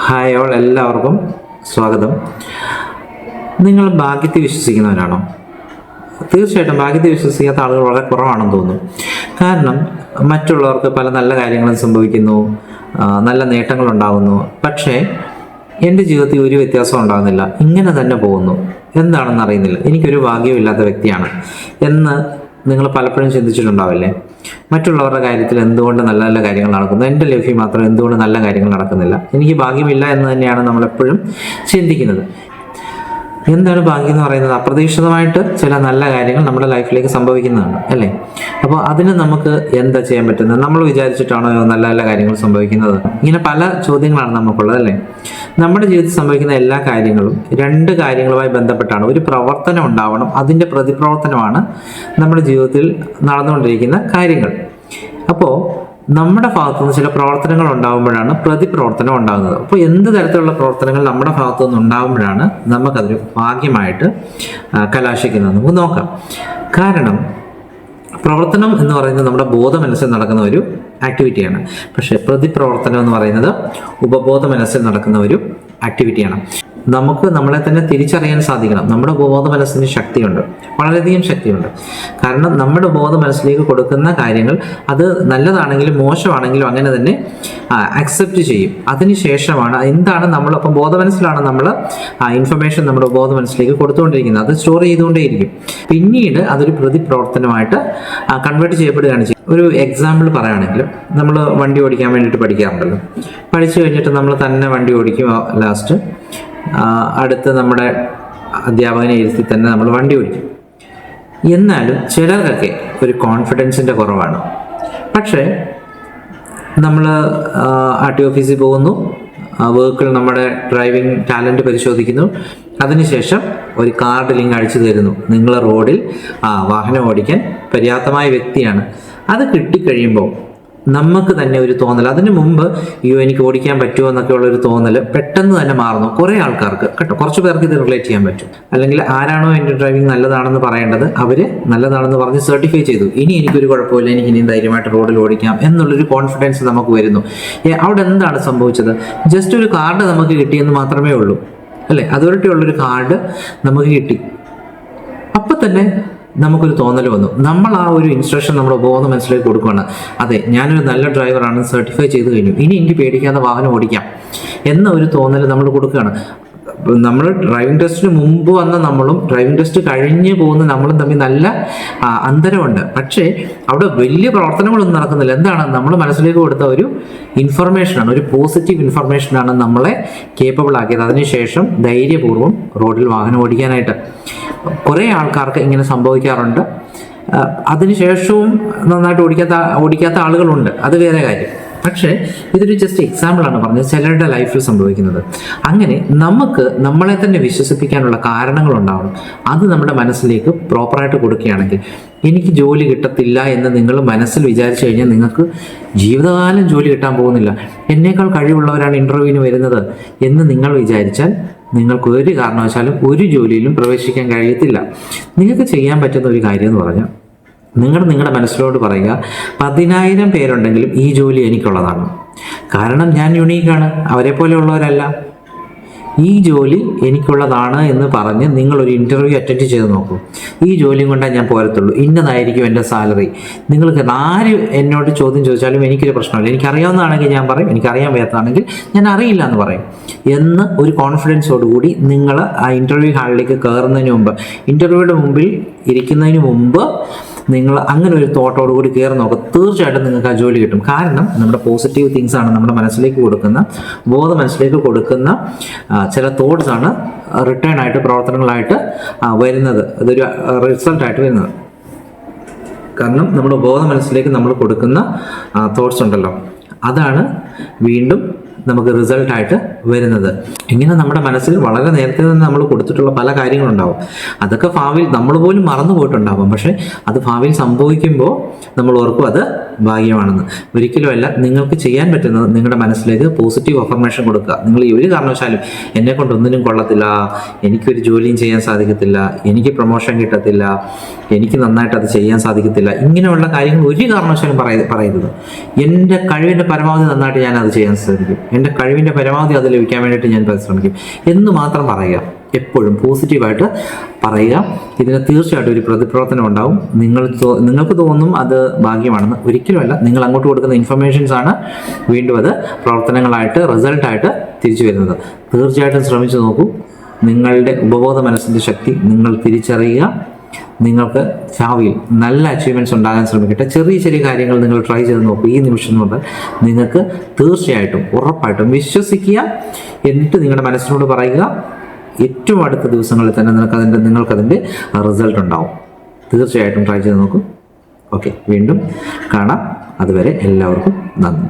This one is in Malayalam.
ഹായ് ഓൾ, എല്ലാവർക്കും സ്വാഗതം. നിങ്ങൾ ഭാഗ്യത്തിൽ വിശ്വസിക്കുന്നവരാണോ? തീർച്ചയായിട്ടും ഭാഗ്യത്തിൽ വിശ്വസിക്കാത്ത ആളുകൾ വളരെ കുറവാണെന്ന് തോന്നുന്നു. കാരണം മറ്റുള്ളവർക്ക് പല നല്ല കാര്യങ്ങളും സംഭവിക്കുന്നു, നല്ല നേട്ടങ്ങൾ ഉണ്ടാകുന്നു. പക്ഷേ എൻ്റെ ജീവിതത്തിൽ ഒരു വ്യത്യാസം ഉണ്ടാകുന്നില്ല, ഇങ്ങനെ തന്നെ പോകുന്നു. എന്താണെന്ന് അറിയുന്നില്ല, എനിക്കൊരു ഭാഗ്യമില്ലാത്ത വ്യക്തിയാണ് എന്ന് നിങ്ങൾ പലപ്പോഴും ചിന്തിച്ചിട്ടുണ്ടാവില്ലേ? മറ്റുള്ളവരുടെ കാര്യത്തിൽ എന്തുകൊണ്ട് നല്ല നല്ല കാര്യങ്ങൾ നടക്കുന്നു, എൻ്റെ ലൈഫിൽ മാത്രം എന്തുകൊണ്ട് നല്ല കാര്യങ്ങൾ നടക്കുന്നില്ല? എനിക്ക് ഭാഗ്യമില്ല എന്ന് തന്നെയാണ് നമ്മളെപ്പോഴും ചിന്തിക്കുന്നത്. എന്താണ് ഭാഗ്യം എന്ന് പറയുന്നത്? അപ്രതീക്ഷിതമായിട്ട് ചില നല്ല കാര്യങ്ങൾ നമ്മുടെ ലൈഫിലേക്ക് സംഭവിക്കുന്നതാണ്, അല്ലേ? അപ്പോൾ അതിന് നമുക്ക് എന്താ ചെയ്യാൻ പറ്റുന്നത്? നമ്മൾ വിചാരിച്ചിട്ടാണോ നല്ല നല്ല കാര്യങ്ങൾ സംഭവിക്കുന്നത്? ഇങ്ങനെ പല ചോദ്യങ്ങളാണ് നമുക്കുള്ളത്, അല്ലേ? നമ്മുടെ ജീവിതത്തിൽ സംഭവിക്കുന്ന എല്ലാ കാര്യങ്ങളും രണ്ട് കാര്യങ്ങളുമായി ബന്ധപ്പെട്ടാണ്. ഒരു പ്രവർത്തനം ഉണ്ടാവണം, അതിൻ്റെ പ്രതിപ്രവർത്തനമാണ് നമ്മുടെ ജീവിതത്തിൽ നടന്നുകൊണ്ടിരിക്കുന്ന കാര്യങ്ങൾ. അപ്പോൾ നമ്മുടെ ഭാഗത്തുനിന്ന് ചില പ്രവർത്തനങ്ങൾ ഉണ്ടാകുമ്പോഴാണ് പ്രതിപ്രവർത്തനം ഉണ്ടാകുന്നത്. അപ്പോൾ എന്ത് തരത്തിലുള്ള പ്രവർത്തനങ്ങൾ നമ്മുടെ ഭാഗത്തുനിന്ന് ഉണ്ടാകുമ്പോഴാണ് നമുക്കതൊരു ഭാഗ്യമായിട്ട് കലാശിക്കുന്നത്? നമുക്ക് നോക്കാം. കാരണം പ്രവർത്തനം എന്ന് പറയുന്നത് നമ്മുടെ ബോധ മനസ്സിൽ നടക്കുന്ന ഒരു ആക്ടിവിറ്റിയാണ്. പക്ഷേ പ്രതിപ്രവർത്തനം എന്ന് പറയുന്നത് ഉപബോധ മനസ്സിൽ നടക്കുന്ന ഒരു ആക്ടിവിറ്റിയാണ്. നമുക്ക് നമ്മളെ തന്നെ തിരിച്ചറിയാൻ സാധിക്കണം. നമ്മുടെ ബോധ മനസ്സിന് ശക്തിയുണ്ട്, വളരെയധികം ശക്തിയുണ്ട്. കാരണം നമ്മുടെ ബോധ മനസ്സിലേക്ക് കൊടുക്കുന്ന കാര്യങ്ങൾ അത് നല്ലതാണെങ്കിലും മോശമാണെങ്കിലും അങ്ങനെ തന്നെ അക്സെപ്റ്റ് ചെയ്യും. അതിനുശേഷമാണ് എന്താണ് നമ്മളപ്പം ബോധ മനസ്സിലാണ് നമ്മൾ ഇൻഫർമേഷൻ നമ്മുടെ ബോധ മനസ്സിലേക്ക് കൊടുത്തുകൊണ്ടിരിക്കുന്നത്. അത് സ്റ്റോർ ചെയ്തുകൊണ്ടേയിരിക്കും. പിന്നീട് അതൊരു പ്രതിപ്രവർത്തനമായിട്ട് കൺവേർട്ട് ചെയ്യപ്പെടുകയാണ് ചെയ്യുന്നത്. ഒരു എക്സാമ്പിൾ പറയുകയാണെങ്കിൽ, നമ്മൾ വണ്ടി ഓടിക്കാൻ വേണ്ടിയിട്ട് പഠിക്കാറുണ്ടല്ലോ. പഠിച്ചു കഴിഞ്ഞിട്ട് നമ്മൾ തന്നെ വണ്ടി ഓടിക്കും. ലാസ്റ്റ് അടുത്ത് നമ്മുടെ അധ്യാപകനെ ഇരുത്തി തന്നെ നമ്മൾ വണ്ടി ഓടിക്കും. എന്നാലും ചിലർക്കൊക്കെ ഒരു കോൺഫിഡൻസിൻ്റെ കുറവാണ്. പക്ഷേ നമ്മൾ ആർ ടി ഓഫീസിൽ പോകുന്നു, വെഹിക്കിൾ നമ്മുടെ ഡ്രൈവിംഗ് ടാലൻറ്റ് പരിശോധിക്കുന്നു. അതിനുശേഷം ഒരു കാർഡ് ലിങ്ക് അടിച്ചു തരുന്നു. നിങ്ങൾ റോഡിൽ വാഹനം ഓടിക്കാൻ പര്യാപ്തമായ വ്യക്തിയാണ്. അത് കിട്ടിക്കഴിയുമ്പോൾ നമുക്ക് തന്നെ ഒരു തോന്നൽ, അതിന് മുമ്പ് എനിക്ക് ഓടിക്കാൻ പറ്റുമോ എന്നൊക്കെ ഉള്ളൊരു തോന്നൽ പെട്ടെന്ന് തന്നെ മാറുന്നു. കുറേ ആൾക്കാർക്ക് കേട്ടോ, കുറച്ച് പേർക്ക് ഇത് റിലേറ്റ് ചെയ്യാൻ പറ്റും. അല്ലെങ്കിൽ ആരാണോ എൻ്റെ ഡ്രൈവിംഗ് നല്ലതാണെന്ന് പറയേണ്ടത്, അവർ നല്ലതാണെന്ന് പറഞ്ഞ് സർട്ടിഫൈ ചെയ്തു, ഇനി എനിക്കൊരു കുഴപ്പമില്ല, എനിക്ക് ഇനിയും ധൈര്യമായിട്ട് റോഡിൽ ഓടിക്കാം എന്നുള്ളൊരു കോൺഫിഡൻസ് നമുക്ക് വരുന്നു. അവിടെ എന്താണ് സംഭവിച്ചത്? ജസ്റ്റ് ഒരു കാർഡ് നമുക്ക് കിട്ടിയെന്ന് മാത്രമേ ഉള്ളൂ, അല്ലേ? അതുവരെയുള്ളൊരു കാർഡ് നമുക്ക് കിട്ടി. അപ്പം തന്നെ നമുക്കൊരു തോന്നൽ വന്നു. നമ്മൾ ആ ഒരു ഇൻസ്ട്രക്ഷൻ നമ്മുടെ ബോധ മനസ്സിലേക്ക് കൊടുക്കുകയാണ്. അതെ, ഞാനൊരു നല്ല ഡ്രൈവറാണ്, സർട്ടിഫൈ ചെയ്ത് കഴിഞ്ഞു, ഇനി എനിക്ക് പേടിക്കാതെ വാഹനം ഓടിക്കാം എന്ന ഒരു തോന്നൽ നമ്മൾ കൊടുക്കുകയാണ്. നമ്മൾ ഡ്രൈവിംഗ് ടെസ്റ്റിന് മുമ്പ് വന്ന നമ്മളും ഡ്രൈവിംഗ് ടെസ്റ്റ് കഴിഞ്ഞ് പോകുന്ന നമ്മളും തമ്മിൽ നല്ല അന്തരമുണ്ട്. പക്ഷേ അവിടെ വലിയ പ്രവർത്തനങ്ങളൊന്നും നടക്കുന്നില്ല. എന്താണ്? നമ്മൾ മനസ്സിലേക്ക് കൊടുത്ത ഒരു ഇൻഫർമേഷനാണ്, ഒരു പോസിറ്റീവ് ഇൻഫർമേഷനാണ് നമ്മളെ കേപ്പബിൾ ആക്കിയത്. അതിനുശേഷം ധൈര്യപൂർവ്വം റോഡിൽ വാഹനം ഓടിക്കാനായിട്ട്. കുറേ ആൾക്കാർക്ക് ഇങ്ങനെ സംഭവിക്കാറുണ്ട്. അതിനുശേഷവും നന്നായിട്ട് ഓടിക്കാത്ത ആളുകളുണ്ട്, അത് വേറെ കാര്യം. പക്ഷേ ഇതൊരു ജസ്റ്റ് എക്സാമ്പിളാണ് പറഞ്ഞത്, ചിലരുടെ ലൈഫിൽ സംഭവിക്കുന്നത്. അങ്ങനെ നമുക്ക് നമ്മളെ തന്നെ വിശ്വസിപ്പിക്കാനുള്ള കാരണങ്ങളുണ്ടാവണം. അത് നമ്മുടെ മനസ്സിലേക്ക് പ്രോപ്പറായിട്ട് കൊടുക്കുകയാണെങ്കിൽ, എനിക്ക് ജോലി കിട്ടത്തില്ല എന്ന് നിങ്ങൾ മനസ്സിൽ വിചാരിച്ചു കഴിഞ്ഞാൽ നിങ്ങൾക്ക് ജീവിതകാലം ജോലി കിട്ടാൻ പോകുന്നില്ല. എന്നേക്കാൾ കഴിവുള്ളവരാണ് ഇൻ്റർവ്യൂവിന് വരുന്നത് എന്ന് നിങ്ങൾ വിചാരിച്ചാൽ നിങ്ങൾക്ക് ഒരു കാരണവശാലും ഒരു ജോലിയിലും പ്രവേശിക്കാൻ കഴിയത്തില്ല. നിങ്ങൾക്ക് ചെയ്യാൻ പറ്റുന്ന ഒരു കാര്യം എന്ന് പറഞ്ഞാൽ, നിങ്ങളുടെ മനസ്സിലോട് പറയുക, 10,000 പേരുണ്ടെങ്കിലും ഈ ജോലി എനിക്കുള്ളതാണ്. കാരണം ഞാൻ യുണീക്കാണ്, അവരെ പോലെയുള്ളവരല്ല. ഈ ജോലി എനിക്കുള്ളതാണ് എന്ന് പറഞ്ഞ് നിങ്ങളൊരു ഇൻ്റർവ്യൂ അറ്റൻഡ് ചെയ്ത് നോക്കൂ. ഈ ജോലിയും കൊണ്ടാണ് ഞാൻ പോരത്തുള്ളൂ, ഇന്നതായിരിക്കും എൻ്റെ സാലറി. നിങ്ങൾക്ക് ആര് എന്നോട് ചോദ്യം ചോദിച്ചാലും എനിക്കൊരു പ്രശ്നമില്ല. എനിക്കറിയാവുന്നതാണെങ്കിൽ ഞാൻ പറയും, എനിക്കറിയാൻ വയ്യാത്തതാണെങ്കിൽ ഞാൻ അറിയില്ല എന്ന് പറയും എന്ന് ഒരു കോൺഫിഡൻസോടുകൂടി നിങ്ങൾ ആ ഇൻ്റർവ്യൂ ഹാളിലേക്ക് കയറുന്നതിന് മുമ്പ്, ഇൻ്റർവ്യൂയുടെ മുമ്പിൽ ഇരിക്കുന്നതിന് മുമ്പ് നിങ്ങൾ അങ്ങനെ ഒരു തോട്ടോടുകൂടി കയറി നോക്കുക. തീർച്ചയായിട്ടും നിങ്ങൾക്ക് ആ ജോലി കിട്ടും. കാരണം നമ്മുടെ പോസിറ്റീവ് തിങ്സ് ആണ് നമ്മുടെ മനസ്സിലേക്ക് കൊടുക്കുന്ന, ബോധ മനസ്സിലേക്ക് കൊടുക്കുന്ന ചില തോട്ട്സ് ആണ് റിട്ടേൺ ആയിട്ട്, പ്രവർത്തനങ്ങളായിട്ട് വരുന്നത്. അതൊരു റിസൾട്ടായിട്ട് വരുന്നത്. കാരണം നമ്മുടെ ബോധ മനസ്സിലേക്ക് നമ്മൾ കൊടുക്കുന്ന തോട്ട്സ് ഉണ്ടല്ലോ, അതാണ് വീണ്ടും നമുക്ക് റിസൾട്ടായിട്ട് വരുന്നത്. ഇങ്ങനെ നമ്മുടെ മനസ്സിൽ വളരെ നേരത്തെ തന്നെ നമ്മൾ കൊടുത്തിട്ടുള്ള പല കാര്യങ്ങളുണ്ടാവും. അതൊക്കെ ഭാവിയിൽ നമ്മൾ പോലും മറന്നു പോയിട്ടുണ്ടാകും. പക്ഷേ അത് ഭാവിയിൽ സംഭവിക്കുമ്പോൾ നമ്മൾ ഓർക്കും അത് ഭാഗ്യമാണെന്ന്. ഒരിക്കലുമല്ല. നിങ്ങൾക്ക് ചെയ്യാൻ പറ്റുന്നത് നിങ്ങളുടെ മനസ്സിലേക്ക് പോസിറ്റീവ് അഫർമേഷൻ കൊടുക്കുക. നിങ്ങൾ ഈ ഒരു കാരണവശാലും എന്നെ കൊണ്ട് ഒന്നിനും കൊള്ളത്തില്ല, എനിക്കൊരു ജോലിയും ചെയ്യാൻ സാധിക്കത്തില്ല, എനിക്ക് പ്രൊമോഷൻ കിട്ടത്തില്ല, എനിക്ക് നന്നായിട്ട് അത് ചെയ്യാൻ സാധിക്കത്തില്ല, ഇങ്ങനെയുള്ള കാര്യങ്ങൾ ഒരു കാരണവശാലും പറയരുത്. എൻ്റെ കഴിവിൻ്റെ പരമാവധി നന്നായിട്ട് ഞാൻ അത് ചെയ്യാൻ സാധിക്കും എൻ്റെ കഴിവിൻ്റെ പരമാവധി അത് ലഭിക്കാൻ വേണ്ടിയിട്ട് ഞാൻ പരിശ്രമിക്കും എന്ന് മാത്രം പറയുക. എപ്പോഴും പോസിറ്റീവായിട്ട് പറയുക. ഇതിന് തീർച്ചയായിട്ടും ഒരു പ്രതിപ്രവർത്തനം ഉണ്ടാവും. നിങ്ങൾക്ക് തോന്നും അത് ഭാഗ്യമാണെന്ന്. ഒരിക്കലുമല്ല. നിങ്ങൾ അങ്ങോട്ട് കൊടുക്കുന്ന ഇൻഫർമേഷൻസ് ആണ് വീണ്ടും അത് പ്രവർത്തനങ്ങളായിട്ട് റിസൾട്ടായിട്ട് തിരിച്ചു വരുന്നത്. തീർച്ചയായിട്ടും ശ്രമിച്ചു നോക്കൂ. നിങ്ങളുടെ ഉപബോധ മനസ്സിൻ്റെ ശക്തി നിങ്ങൾ തിരിച്ചറിയുക. നിങ്ങൾക്ക് ഭാവിയിൽ നല്ല അച്ചീവ്മെൻറ്റ്സ് ഉണ്ടാകാൻ ശ്രമിക്കട്ടെ. ചെറിയ ചെറിയ കാര്യങ്ങൾ നിങ്ങൾ ട്രൈ ചെയ്ത് നോക്കൂ. ഈ നിമിഷം മുതൽ നിങ്ങൾക്ക് തീർച്ചയായിട്ടും ഉറപ്പായിട്ടും വിശ്വസിക്കുക. എന്നിട്ട് നിങ്ങളുടെ മനസ്സിനോട് പറയുക, ഏറ്റവും അടുത്ത ദിവസങ്ങളിൽ തന്നെ നിങ്ങൾക്കതിൻ്റെ റിസൾട്ട് ഉണ്ടാവും. തീർച്ചയായിട്ടും ട്രൈ ചെയ്ത് നോക്കൂ. ഓക്കെ, വീണ്ടും കാണാം. അതുവരെ എല്ലാവർക്കും നന്ദി.